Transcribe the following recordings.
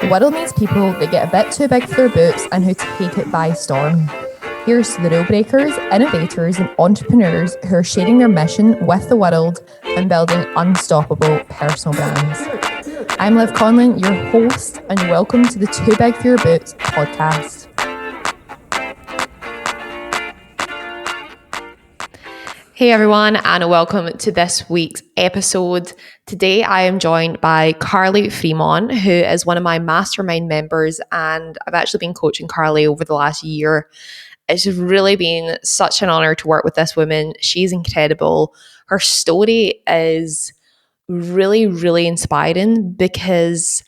The world needs people that get a bit too big for their boots and who take it by storm. Here's to the rule breakers, innovators and entrepreneurs who are sharing their mission with the world and building unstoppable personal brands. I'm Liv Conlon, your host, and welcome to the Too Big for Your Boots podcast. Hey everyone, and welcome to this week's episode. Today I am joined by Carly Fremont, who is one of my mastermind members, and I've actually been coaching Carly over the last year. It's really been such an honor to work with this woman. She's incredible. Her story is really inspiring because,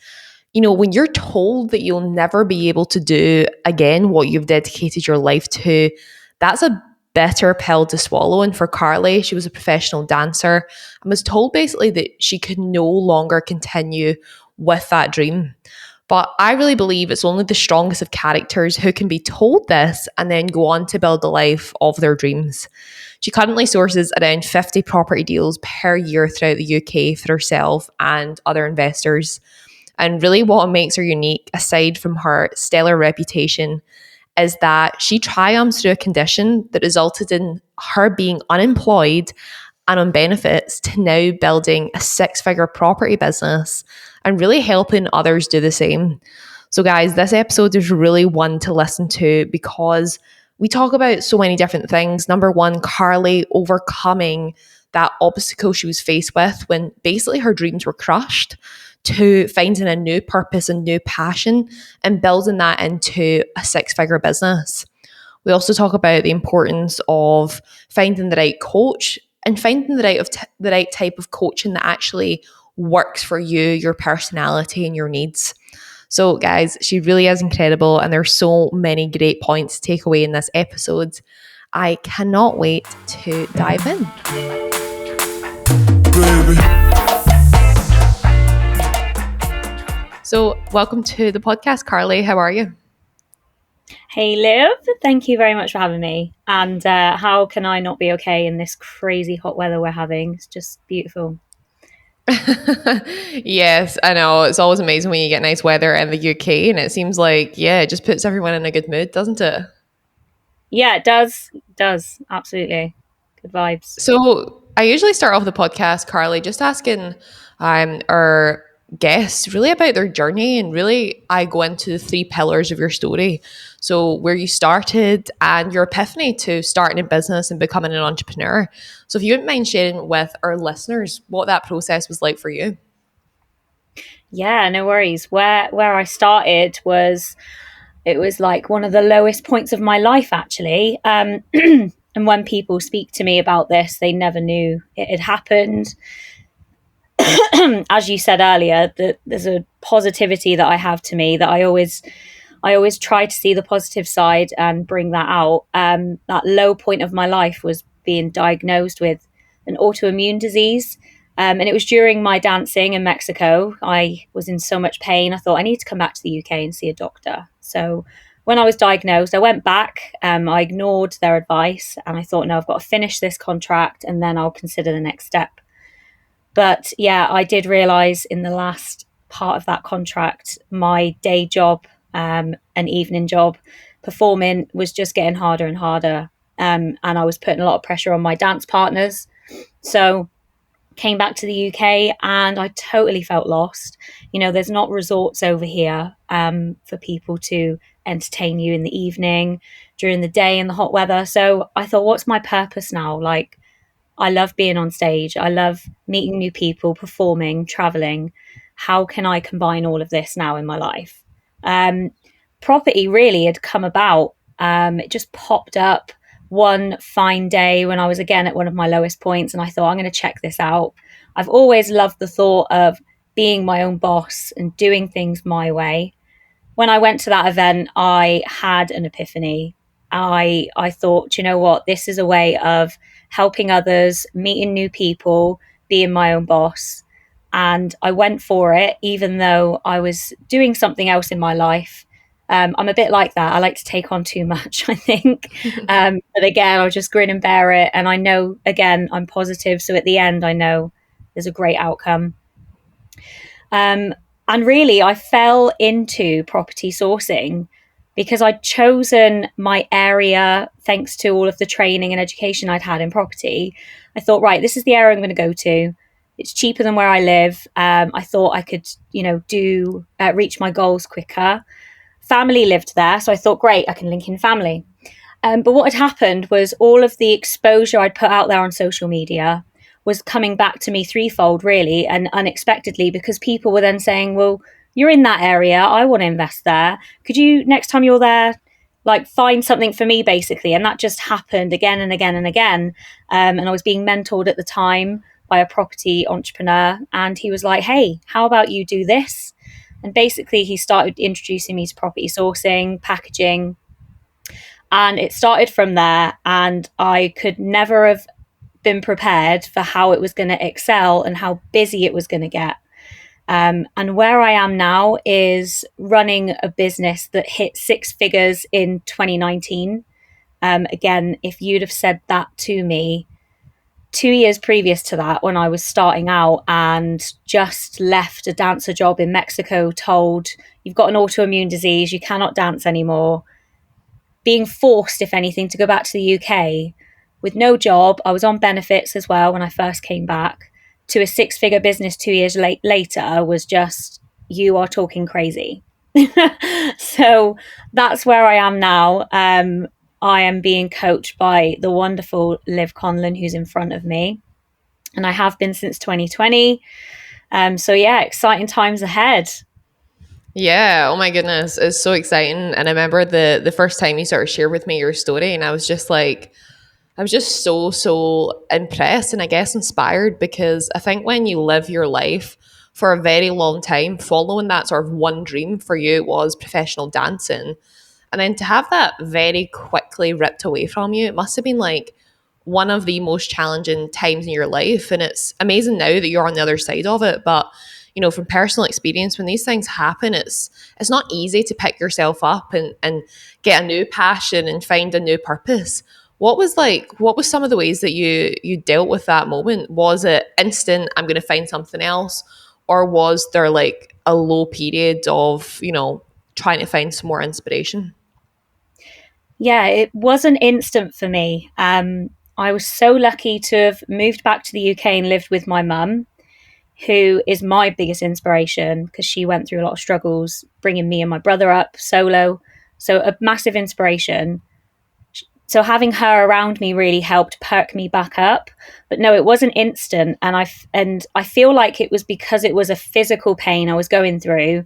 you know, when you're told that you'll never be able to do again what you've dedicated your life to, that's a bitter pill to swallow. And for Carly, she was a professional dancer and was told basically that she could no longer continue with that dream. But I really believe it's only the strongest of characters who can be told this and then go on to build the life of their dreams. She currently sources around 50 property deals per year throughout the UK for herself and other investors. And really what makes her unique, aside from her stellar reputation, is that she triumphs through a condition that resulted in her being unemployed and on benefits to now building a six-figure property business and really helping others do the same. So guys, this episode is really one to listen to because we talk about so many different things. Number one, Carly overcoming that obstacle she was faced with when basically her dreams were crushed, to finding a new purpose and new passion and building that into a six-figure business. We also talk about the importance of finding the right coach and finding the right type of coaching that actually works for you, your personality and your needs. So guys, she really is incredible and there's so many great points to take away in this episode. I cannot wait to dive in. Baby. So welcome to the podcast, Carly. How are you? Hey, Liv. Thank you very much for having me. And how can I not be okay in this crazy hot weather we're having? It's just beautiful. Yes, I know. It's always amazing when you get nice weather in the UK. And it seems like, it just puts everyone in a good mood, doesn't it? Yeah, it does. It does. Absolutely. Good vibes. So I usually start off the podcast, Carly, just asking our guests really about their journey, and really I go into the three pillars of your story. So where you started and your epiphany to starting a business and becoming an entrepreneur. So if you wouldn't mind sharing with our listeners what that process was like for you. Yeah, no worries. Where I started was, it was like one of the lowest points of my life, actually. And when people speak to me about this, they never knew it had happened. As you said earlier, that there's a positivity that I have to me that I always try to see the positive side and bring that out. That low point of my life was being diagnosed with an autoimmune disease. And it was during my dancing in Mexico. I was in so much pain. I thought I need to come back to the UK and see a doctor. So when I was diagnosed, I went back. I ignored their advice and I thought, no, I've got to finish this contract and then I'll consider the next step. But yeah, I did realize in the last part of that contract, my day job, an evening job, performing was just getting harder and harder. And I was putting a lot of pressure on my dance partners. So came back to the UK and I totally felt lost. You know, there's not resorts over here for people to entertain you in the evening, during the day in the hot weather. So I thought, what's my purpose now? Like, I love being on stage. I love meeting new people, performing, traveling. How can I combine all of this now in my life? Property really had come about. It just popped up one fine day when I was again at one of my lowest points. And I thought, I'm going to check this out. I've always loved the thought of being my own boss and doing things my way. When I went to that event, I had an epiphany. I thought, you know what, this is a way of helping others, meeting new people, being my own boss. And I went for it, even though I was doing something else in my life. I'm a bit like that. I like to take on too much, I think. But again, I'll just grin and bear it. And I know, again, I'm positive. So at the end, I know there's a great outcome. And really, I fell into property sourcing because I'd chosen my area thanks to all of the training and education I'd had in property. I thought, right, this is the area I'm going to go to. It's cheaper than where I live. I thought I could, reach my goals quicker. Family lived there, so I thought, great, I can link in family. But what had happened was all of the exposure I'd put out there on social media was coming back to me threefold, really, and unexpectedly, because people were then saying, well, you're in that area. I want to invest there. Could you, next time you're there, like find something for me, basically? And that just happened again and again and again. And I was being mentored at the time by a property entrepreneur. And he was like, hey, how about you do this? And basically, he started introducing me to property sourcing, packaging. And it started from there. And I could never have been prepared for how it was going to excel and how busy it was going to get. And where I am now is running a business that hit 6 figures in 2019. Again, if you'd have said that to me 2 years previous to that, when I was starting out and just left a dancer job in Mexico, told you've got an autoimmune disease, you cannot dance anymore, being forced, if anything, to go back to the UK with no job. I was on benefits as well when I first came back, to a 6-figure business 2 years later was just, you are talking crazy. So that's where I am now. I am being coached by the wonderful Liv Conlon, who's in front of me. And I have been since 2020. So yeah, exciting times ahead. Yeah, oh my goodness, it's so exciting. And I remember the first time you sort of shared with me your story, and I was just like, I was just so impressed and I guess inspired, because I think when you live your life for a very long time following that sort of one dream, for you it was professional dancing, and then to have that very quickly ripped away from you, it must have been like one of the most challenging times in your life. And it's amazing now that you're on the other side of it. But from personal experience, when these things happen, it's not easy to pick yourself up and get a new passion and find a new purpose. What was some of the ways that you dealt with that moment? Was it instant, I'm going to find something else? Or was there like a low period of, trying to find some more inspiration? Yeah, it wasn't instant for me. I was so lucky to have moved back to the UK and lived with my mum, who is my biggest inspiration because she went through a lot of struggles bringing me and my brother up solo. So a massive inspiration. So having her around me really helped perk me back up. But no, it wasn't instant. And I feel like it was because it was a physical pain I was going through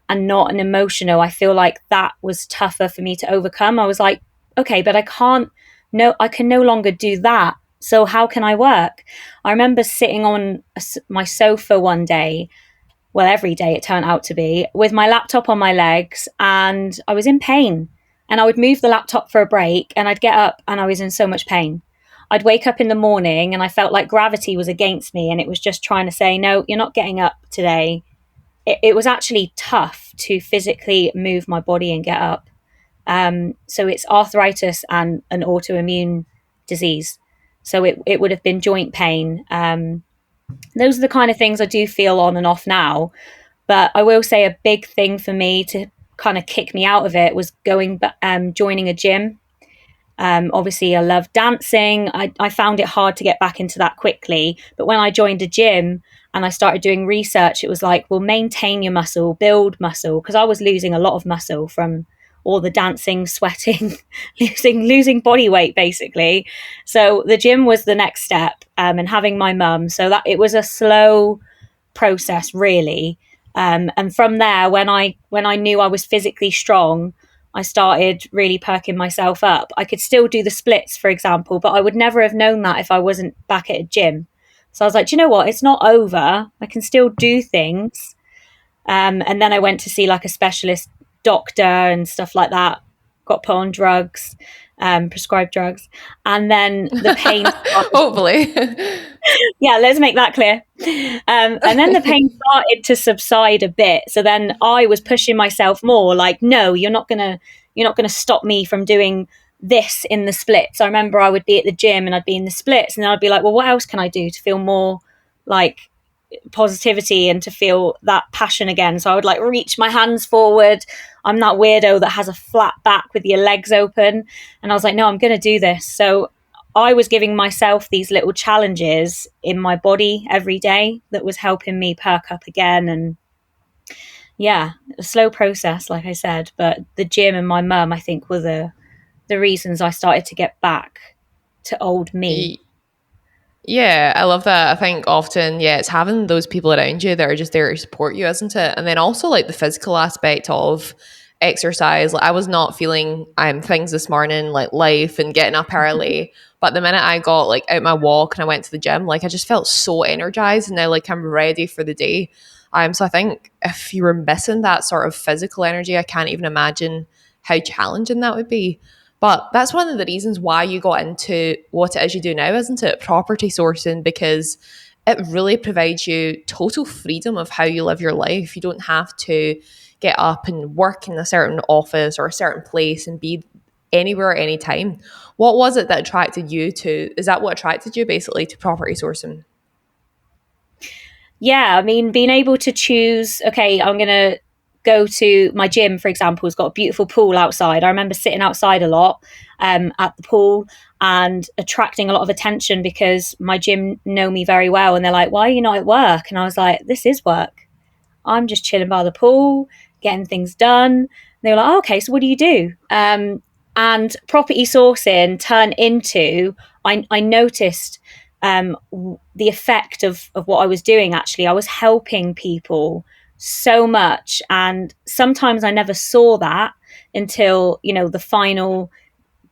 and not an emotional. I feel like that was tougher for me to overcome. I was like, okay, but I can no longer do that. So how can I work? I remember sitting on my sofa one day, well, every day it turned out to be, with my laptop on my legs, and I was in pain. And I would move the laptop for a break and I'd get up and I was in so much pain. I'd wake up in the morning and I felt like gravity was against me and it was just trying to say, no, you're not getting up today. It was actually tough to physically move my body and get up. So it's arthritis and an autoimmune disease. So it would have been joint pain. Those are the kind of things I do feel on and off now. But I will say a big thing for me to kind of kick me out of it was joining a gym. Obviously, I love dancing. I found it hard to get back into that quickly. But when I joined a gym and I started doing research, it was like, well, maintain your muscle, build muscle. Because I was losing a lot of muscle from all the dancing, sweating, losing body weight, basically. So the gym was the next step, and having my mum. So that it was a slow process, really. And from there, when I knew I was physically strong, I started really perking myself up. I could still do the splits, for example, but I would never have known that if I wasn't back at a gym. So I was like, do you know what? It's not over. I can still do things. And then I went to see like a specialist doctor and stuff like that. Got put on drugs, prescribed drugs. And then the pain started. Hopefully. Yeah, let's make that clear. And then the pain started to subside a bit. So then I was pushing myself more, like, no, you're not gonna stop me from doing this in the splits. I remember I would be at the gym and I'd be in the splits, and then I'd be like, well, what else can I do to feel more like positivity and to feel that passion again. So I would like reach my hands forward. I'm that weirdo that has a flat back with your legs open. And I was like, no, I'm going to do this. So I was giving myself these little challenges in my body every day that was helping me perk up again. And yeah, a slow process, like I said, but the gym and my mum, I think, were the reasons I started to get back to old me. Yeah, I love that. I think often, yeah, it's having those people around you that are just there to support you, isn't it? And then also like the physical aspect of exercise. Like I was not feeling things this morning, like life and getting up early. But the minute I got like out my walk and I went to the gym, like I just felt so energized and now like I'm ready for the day. So I think if you were missing that sort of physical energy, I can't even imagine how challenging that would be. But that's one of the reasons why you got into what it is you do now, isn't it? Property sourcing, because it really provides you total freedom of how you live your life. You don't have to get up and work in a certain office or a certain place and be anywhere at any time. What was it that attracted you to, is that what attracted you basically to property sourcing? Yeah, I mean, being able to choose, okay, I'm going to go to my gym, for example, has got a beautiful pool outside. I remember sitting outside a lot at the pool and attracting a lot of attention because my gym know me very well. And they're like, why are you not at work? And I was like, this is work. I'm just chilling by the pool, getting things done. They were like, oh, okay, so what do you do? And property sourcing turned into, I noticed the effect of what I was doing. Actually, I was helping people so much. And sometimes I never saw that until, the final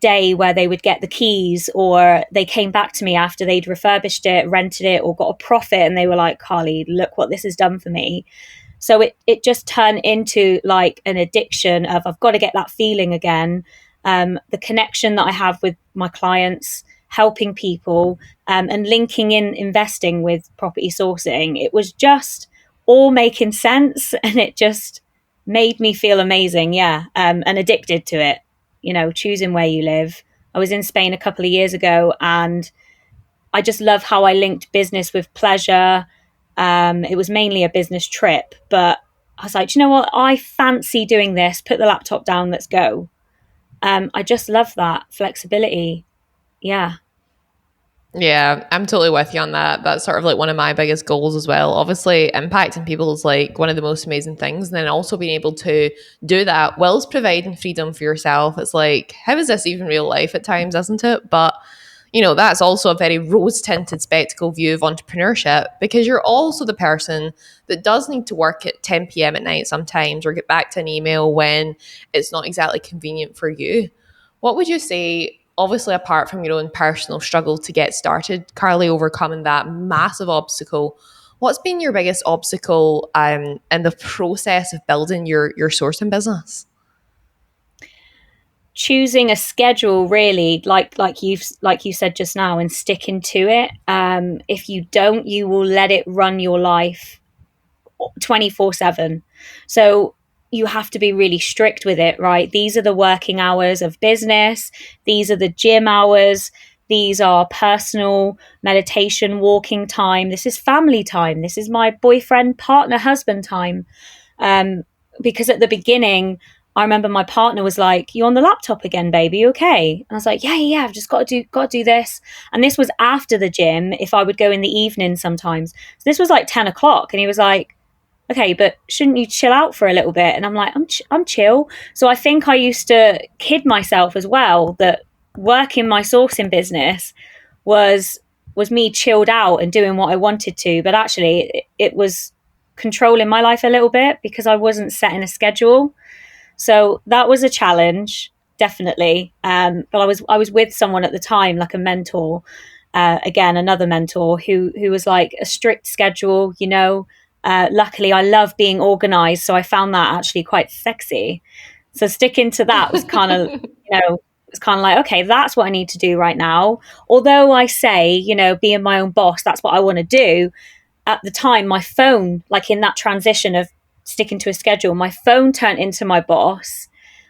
day where they would get the keys, or they came back to me after they'd refurbished it, rented it, or got a profit. And they were like, Carly, look what this has done for me. So it just turned into like an addiction of I've got to get that feeling again. The connection that I have with my clients, helping people, and linking in investing with property sourcing. It was just all making sense, and it just made me feel amazing. Yeah, and addicted to it. Choosing where you live. I was in Spain a couple of years ago, and I just love how I linked business with pleasure. It was mainly a business trip, but I was like, you know what? I fancy doing this. Put the laptop down. Let's go. I just love that flexibility. Yeah. Yeah, I'm totally with you on that. That's sort of like one of my biggest goals as well. Obviously, impacting people is like one of the most amazing things. And then also being able to do that whilst providing freedom for yourself. It's like, how is this even real life at times, isn't it? But, that's also a very rose tinted spectacle view of entrepreneurship because you're also the person that does need to work at 10 p.m. at night sometimes or get back to an email when it's not exactly convenient for you. What would you say, obviously, apart from your own personal struggle to get started, Carly, overcoming that massive obstacle, what's been your biggest obstacle in the process of building your sourcing business? Choosing a schedule, really, like you said just now, and sticking to it. If you don't, you will let it run your life 24/7. So you have to be really strict with it, right? These are the working hours of business. These are the gym hours. These are personal meditation, walking time. This is family time. This is my boyfriend, partner, husband time. Um, because at the beginning, I remember my partner was like, "You on the laptop again, baby? You okay?" And I was like, "Yeah. I've just got to do this." And this was after the gym. If I would go in the evening sometimes, so this was like 10 o'clock, and he was like, okay, but shouldn't you chill out for a little bit? And I'm like, I'm chill. So I think I used to kid myself as well that working my sourcing business was me chilled out and doing what I wanted to. But actually, it was controlling my life a little bit because I wasn't setting a schedule. So that was a challenge, definitely. But I was with someone at the time, like a mentor. Again, another mentor who was like a strict schedule. Luckily, I love being organized, so I found that actually quite sexy. So sticking to that was kind of, it's kind of like, okay, that's what I need to do right now. Although I say, being my own boss, that's what I want to do. At the time, my phone, like in that transition of sticking to a schedule, my phone turned into my boss.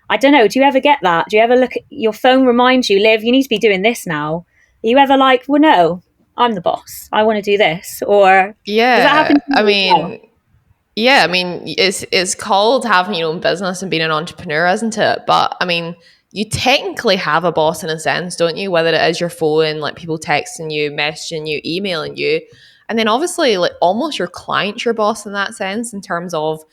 I don't know. Do you ever get that? Do you ever look at your phone reminds you, Liv, you need to be doing this now? Are you ever like, well, no? I'm the boss. I want to do this. Or does that happen Yeah, to you as well? it's called having your own business and being an entrepreneur, isn't it? But I mean, you technically have a boss in a sense, don't you? Whether it is your phone, like people texting you, messaging you, emailing you, and then obviously like almost your client's your boss in that sense, in terms of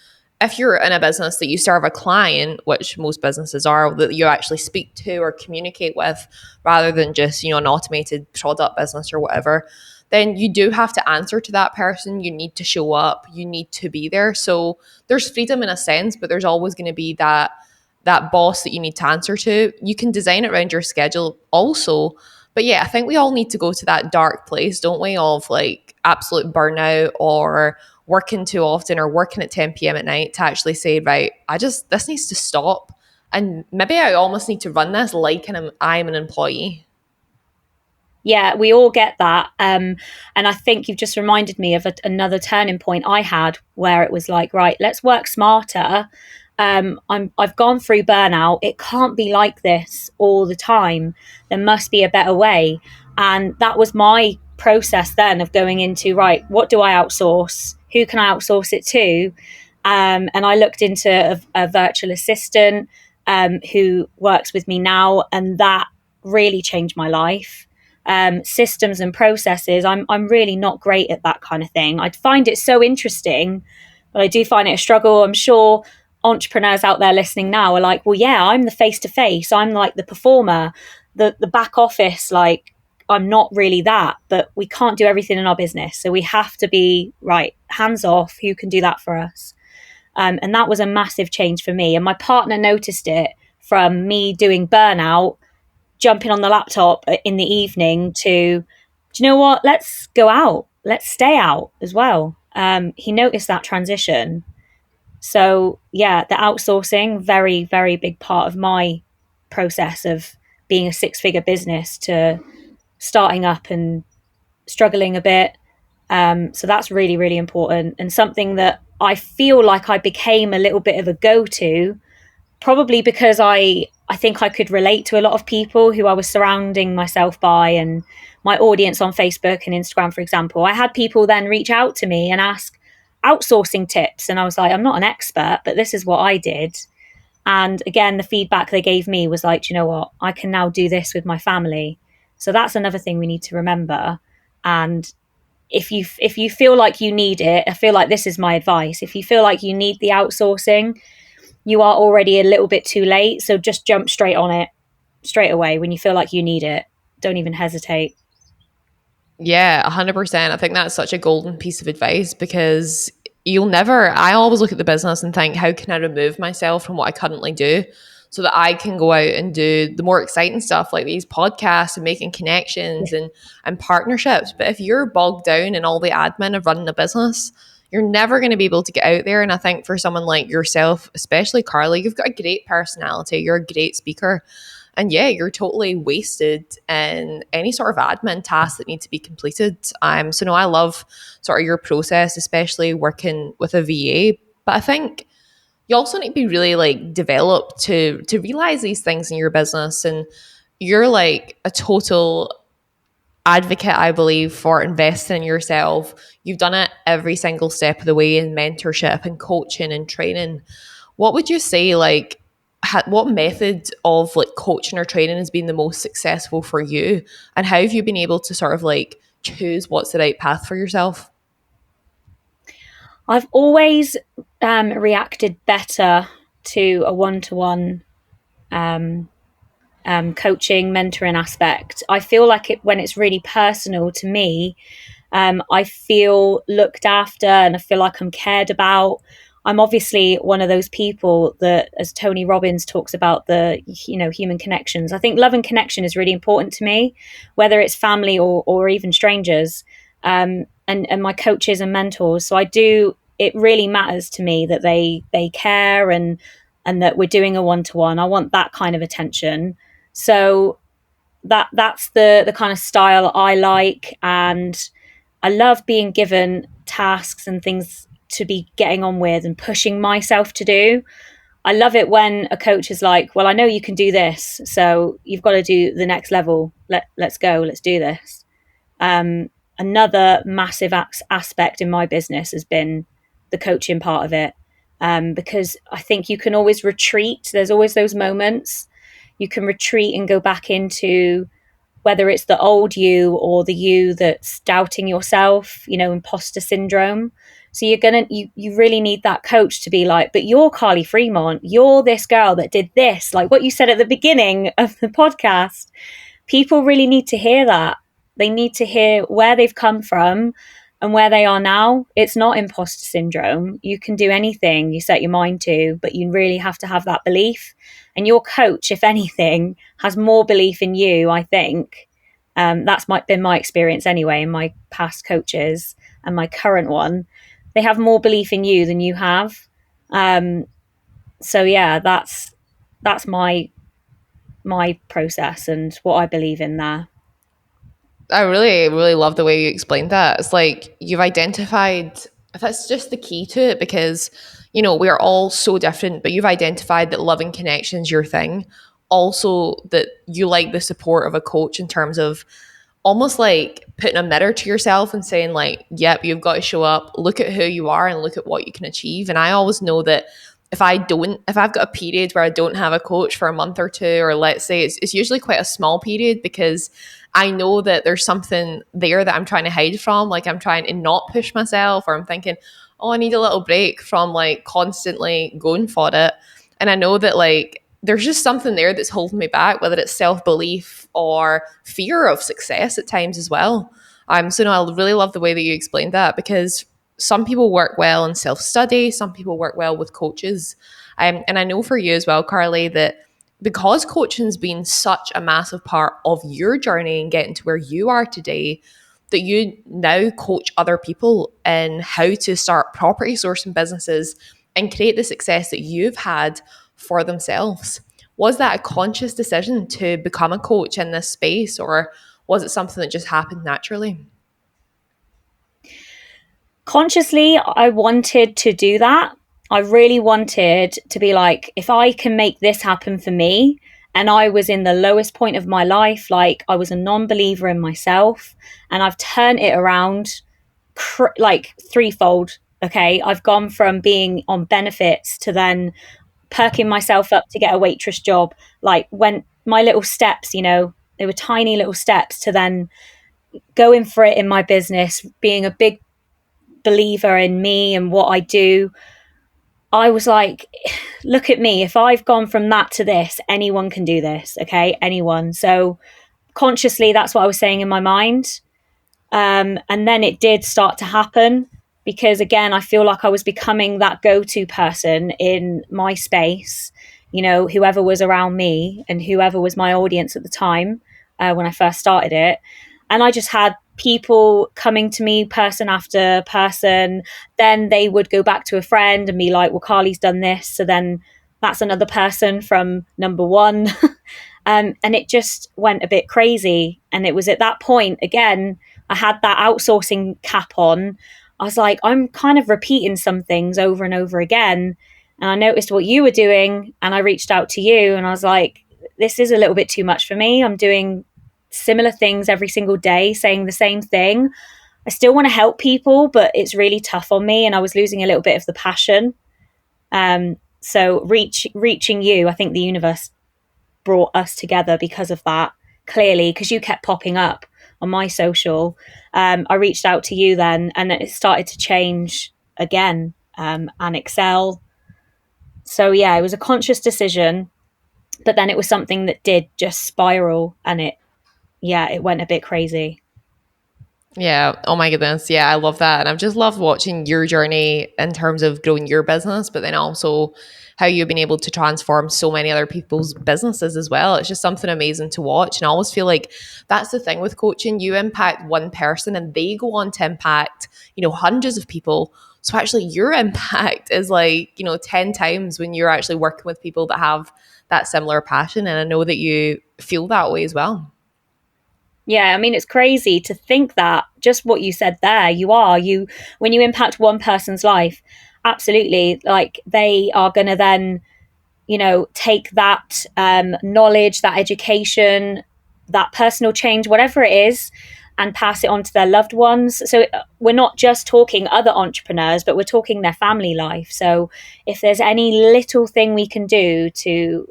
if you're in a business that you serve a client, which most businesses are, that you actually speak to or communicate with, rather than just, an automated product business or whatever, then you do have to answer to that person. You need to show up. You need to be there. So there's freedom in a sense, but there's always going to be that boss that you need to answer to. You can design it around your schedule also. But yeah, I think we all need to go to that dark place, don't we, of like absolute burnout or working too often or working at 10 p.m. at night to actually say, right, this needs to stop. And maybe I almost need to run this like I'm an employee. Yeah, we all get that. And I think you've just reminded me of another turning point I had where it was like, right, let's work smarter. I've gone through burnout. It can't be like this all the time. There must be a better way. And that was my process then of going into, right, what do I outsource? Who can I outsource it to? And I looked into a virtual assistant who works with me now, and that really changed my life. Systems and processes, I'm really not great at that kind of thing. I find it so interesting, but I do find it a struggle. I'm sure entrepreneurs out there listening now are like, well, yeah, I'm the face to face. I'm like the performer, the back office. Like, I'm not really that, but we can't do everything in our business. So we have to be right, hands off. Who can do that for us? And that was a massive change for me. And my partner noticed it from me doing burnout, jumping on the laptop in the evening to, do you know what? Let's go out. Let's stay out as well. He noticed that transition. So yeah, the outsourcing, very, very big part of my process of being a six-figure business to starting up and struggling a bit. So that's really, really important, and something that I feel like I became a little bit of a go-to, probably because I think I could relate to a lot of people who I was surrounding myself by, and my audience on Facebook and Instagram, for example. I had people then reach out to me and ask outsourcing tips, and I was like, I'm not an expert, but this is what I did. And again, the feedback they gave me was like, you know what, I can now do this with my family. So that's another thing we need to remember. And if you feel like you need it, I feel like this is my advice. If you feel like you need the outsourcing, you are already a little bit too late. So just jump straight on it straight away when you feel like you need it. Don't even hesitate. Yeah, 100%. I think that's such a golden piece of advice because I always look at the business and think, how can I remove myself from what I currently do so that I can go out and do the more exciting stuff like these podcasts and making connections and partnerships. But if you're bogged down in all the admin of running a business, you're never going to be able to get out there. And I think for someone like yourself, especially Carly, you've got a great personality. You're a great speaker. And yeah, you're totally wasted in any sort of admin tasks that need to be completed. So no, I love sort of your process, especially working with a VA. But I think you also need to be really like developed to realize these things in your business. And you're like a total advocate, I believe, for investing in yourself. You've done it every single step of the way in mentorship and coaching and training. What would you say, like, what method of like coaching or training has been the most successful for you? And how have you been able to sort of like choose what's the right path for yourself? I've always reacted better to a one-to-one um, coaching, mentoring aspect. I feel like when it's really personal to me, I feel looked after and I feel like I'm cared about. I'm obviously one of those people that, as Tony Robbins talks about, the human connections. I think love and connection is really important to me, whether it's family or even strangers, and my coaches and mentors. So I do. It really matters to me that they care and that we're doing a one-to-one. I want that kind of attention. So that's the kind of style I like, and I love being given tasks and things to be getting on with and pushing myself to do. I love it when a coach is like, well, I know you can do this, so you've got to do the next level. Let's go, let's do this. another massive aspect in my business has been the coaching part of it. Because I think you can always retreat. There's always those moments you can retreat and go back into, whether it's the old you or the you that's doubting yourself, imposter syndrome. So you really need that coach to be like, but you're Carly Fremont, you're this girl that did this, like what you said at the beginning of the podcast. People really need to hear that. They need to hear where they've come from and where they are now. It's not imposter syndrome. You can do anything you set your mind to, but you really have to have that belief. And your coach, if anything, has more belief in you, I think. That's been my experience anyway, in my past coaches and my current one. They have more belief in you than you have. So yeah, that's my process and what I believe in there. I really, really love the way you explained that. It's like you've identified, that's just the key to it, because, we're all so different, but you've identified that loving connection's your thing. Also, that you like the support of a coach in terms of almost like putting a mirror to yourself and saying like, yep, you've got to show up, look at who you are and look at what you can achieve. And I always know that if I've got a period where I don't have a coach for a month or two, or let's say it's usually quite a small period, because I know that there's something there that I'm trying to hide from. Like I'm trying to not push myself, or I'm thinking, oh, I need a little break from like constantly going for it. And I know that like there's just something there that's holding me back, whether it's self-belief or fear of success at times as well. So no, I really love the way that you explained that, because some people work well in self-study, some people work well with coaches. And I know for you as well, Carly, that because coaching's been such a massive part of your journey and getting to where you are today, that you now coach other people in how to start property sourcing businesses and create the success that you've had for themselves. Was that a conscious decision to become a coach in this space, or was it something that just happened naturally? Consciously, I wanted to do that. I really wanted to be like, if I can make this happen for me, and I was in the lowest point of my life, like I was a non-believer in myself, and I've turned it around like threefold. Okay, I've gone from being on benefits to then perking myself up to get a waitress job. Like when my little steps, they were tiny little steps to then going for it in my business, being a big believer in me and what I do. I was like, look at me. If I've gone from that to this, anyone can do this. Okay. Anyone. So consciously, that's what I was saying in my mind. And then it did start to happen, because again, I feel like I was becoming that go-to person in my space, whoever was around me and whoever was my audience at the time, when I first started it. And I just had people coming to me person after person. Then they would go back to a friend and be like, well, Carly's done this. So then that's another person from number one. And it just went a bit crazy. And it was at that point, again, I had that outsourcing cap on. I was like, I'm kind of repeating some things over and over again. And I noticed what you were doing, and I reached out to you and I was like, this is a little bit too much for me. I'm doing similar things every single day, saying the same thing. I still want to help people, but it's really tough on me, and I was losing a little bit of the passion. So reaching you, I think the universe brought us together because of that, clearly, because you kept popping up on my social. I reached out to you then, and it started to change again, and excel. So yeah, it was a conscious decision, but then it was something that did just spiral, and it went a bit crazy. Yeah. Oh my goodness. Yeah, I love that. And I've just loved watching your journey in terms of growing your business, but then also how you've been able to transform so many other people's businesses as well. It's just something amazing to watch. And I always feel like that's the thing with coaching. You impact one person and they go on to impact, hundreds of people. So actually your impact is like, 10 times when you're actually working with people that have that similar passion. And I know that you feel that way as well. Yeah, I mean, it's crazy to think that just what you said there, when you impact one person's life, absolutely, like they are going to then, take that knowledge, that education, that personal change, whatever it is, and pass it on to their loved ones. So we're not just talking other entrepreneurs, but we're talking their family life. So if there's any little thing we can do to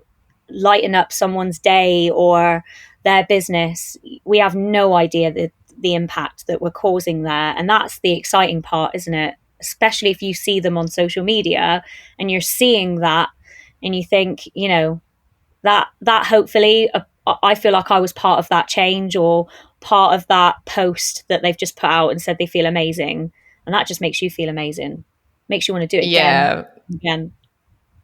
lighten up someone's day or their business, we have no idea the impact that we're causing there. And that's the exciting part, isn't it? Especially if you see them on social media and you're seeing that and you think, you know, that hopefully I feel like I was part of that change or part of that post that they've just put out and said they feel amazing. And that just makes you feel amazing. Makes you want to do it again.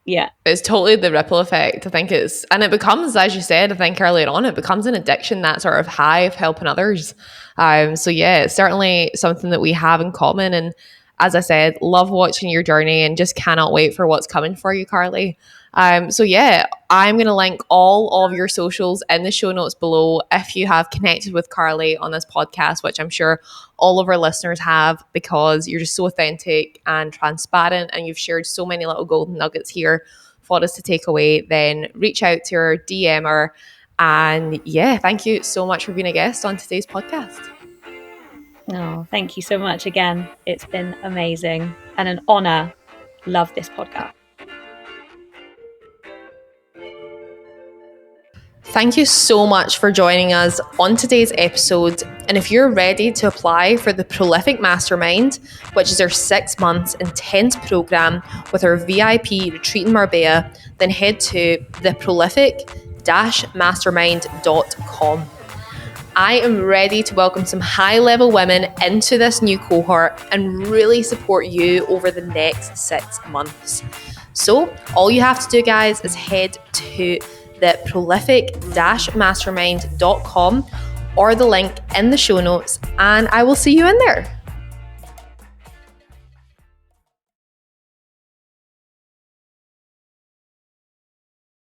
Yeah. It's totally the ripple effect. I think and it becomes, as you said, I think earlier on, it becomes an addiction, that sort of high of helping others. So yeah, it's certainly something that we have in common. And as I said, love watching your journey and just cannot wait for what's coming for you, Carly. So yeah, I'm going to link all of your socials in the show notes below if you have connected with Carly on this podcast, which I'm sure all of our listeners have, because you're just so authentic and transparent and you've shared so many little golden nuggets here for us to take away. Then reach out to her, DM her. And yeah, thank you so much for being a guest on today's podcast. Oh, thank you so much again. It's been amazing and an honor. Love this podcast. Thank you so much for joining us on today's episode. And if you're ready to apply for the Prolific Mastermind, which is our 6 months intense program with our VIP retreat in Marbella, then head to theprolific-mastermind.com. I am ready to welcome some high-level women into this new cohort and really support you over the next 6 months. So all you have to do, guys, is head to theprolific-mastermind.com or the link in the show notes, and I will see you in there.